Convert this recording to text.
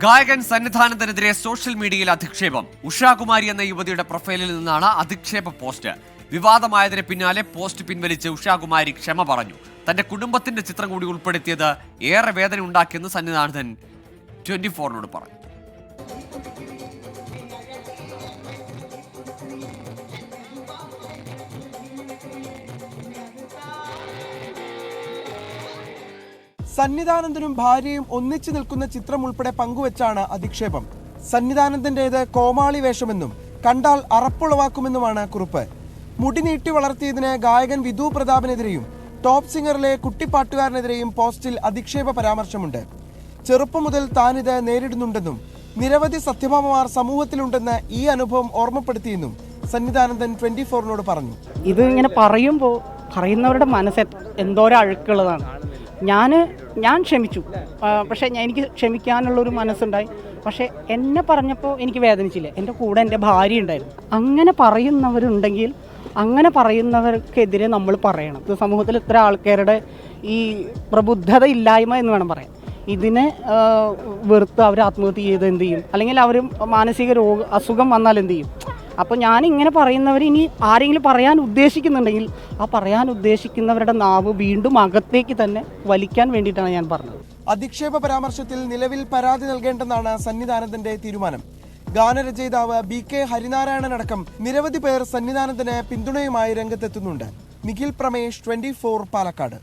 ഗായകൻ സന്നിധാനത്തിനെതിരെ സോഷ്യൽ മീഡിയയിൽ അധിക്ഷേപം. ഉഷാകുമാരി എന്ന യുവതിയുടെ പ്രൊഫൈലിൽ നിന്നാണ് അധിക്ഷേപ പോസ്റ്റ്. വിവാദമായതിന് പിന്നാലെ പോസ്റ്റ് പിൻവലിച്ച് ഉഷാകുമാരി ക്ഷമ പറഞ്ഞു. തന്റെ കുടുംബത്തിന്റെ ചിത്രം കൂടി ഉൾപ്പെടുത്തിയത് ഏറെ വേദന ഉണ്ടാക്കിയെന്ന് സന്നിധാനത്തൻ 24 പറഞ്ഞു. സന്നിധാനന്ദനും ഭാര്യയും ഒന്നിച്ചു നിൽക്കുന്ന ചിത്രം ഉൾപ്പെടെ പങ്കുവച്ചാണ് അധിക്ഷേപം. സന്നിധാനന്ദന്റേത് കോമാളി വേഷമെന്നും കണ്ടാൽ അറപ്പുളവാക്കുമെന്നുമാണ് കുറിപ്പ്. മുടി നീട്ടി വളർത്തിയതിന് ഗായകൻ വിധു പ്രതാപിനെതിരെയും ടോപ്പ് സിംഗറിലെ കുട്ടിപ്പാട്ടുകാരനെതിരെയും പോസ്റ്റിൽ അധിക്ഷേപ പരാമർശമുണ്ട്. ചെറുപ്പം മുതൽ താനിത് നേരിടുന്നുണ്ടെന്നും നിരവധി സത്യഭാമമാർ സമൂഹത്തിലുണ്ടെന്ന് ഈ അനുഭവം ഓർമ്മപ്പെടുത്തിയെന്നും സന്നിധാനന്ദൻ 24 പറഞ്ഞു. ഇത് ഇങ്ങനെ പറയുമ്പോൾ പറയുന്നവരുടെ മനസ്സ് എന്തോരം അഴുക്കുള്ളതാണ്. ഞാൻ ക്ഷമിച്ചു, പക്ഷേ എനിക്ക് ക്ഷമിക്കാനുള്ളൊരു മനസ്സുണ്ടായി. പക്ഷേ എന്നെ പറഞ്ഞപ്പോൾ എനിക്ക് വേദനിച്ചില്ല. എൻ്റെ കൂടെ എൻ്റെ ഭാര്യ ഉണ്ടായിരുന്നു. അങ്ങനെ പറയുന്നവരുണ്ടെങ്കിൽ അങ്ങനെ പറയുന്നവർക്കെതിരെ നമ്മൾ പറയണം. ഇത് സമൂഹത്തിൽ ഇത്ര ആൾക്കാരുടെ ഈ പ്രബുദ്ധത ഇല്ലായ്മ എന്ന് വേണം പറയാൻ. ഇതിനെ വെറുത്ത് അവർ ആത്മഹത്യ ചെയ്ത് എന്ത് ചെയ്യും, അല്ലെങ്കിൽ അവർ മാനസിക അസുഖം വന്നാൽ എന്ത് ചെയ്യും? അപ്പോൾ ഞാനിങ്ങനെ പറയുന്നവർ ഇനി ആരെങ്കിലും പറയാൻ ഉദ്ദേശിക്കുന്നുണ്ടെങ്കിൽ ആ പറയാൻ ഉദ്ദേശിക്കുന്നവരുടെ നാവ് വീണ്ടും അകത്തേക്ക് തന്നെ വലിക്കാൻ വേണ്ടിയിട്ടാണ് ഞാൻ പറഞ്ഞത്. അധിക്ഷേപ പരാമർശത്തിൽ നിലവിൽ പരാതി നൽകേണ്ടെന്നാണ് സന്നിധാനന്ദന്റെ തീരുമാനം. ഗാനരചയിതാവ് BK ഹരിനാരായണൻ അടക്കം നിരവധി പേർ സന്നിധാനന്ദന് പിന്തുണയുമായി രംഗത്തെത്തുന്നുണ്ട്. നിഖിൽ പ്രമേഷ്, 24 പാലക്കാട്.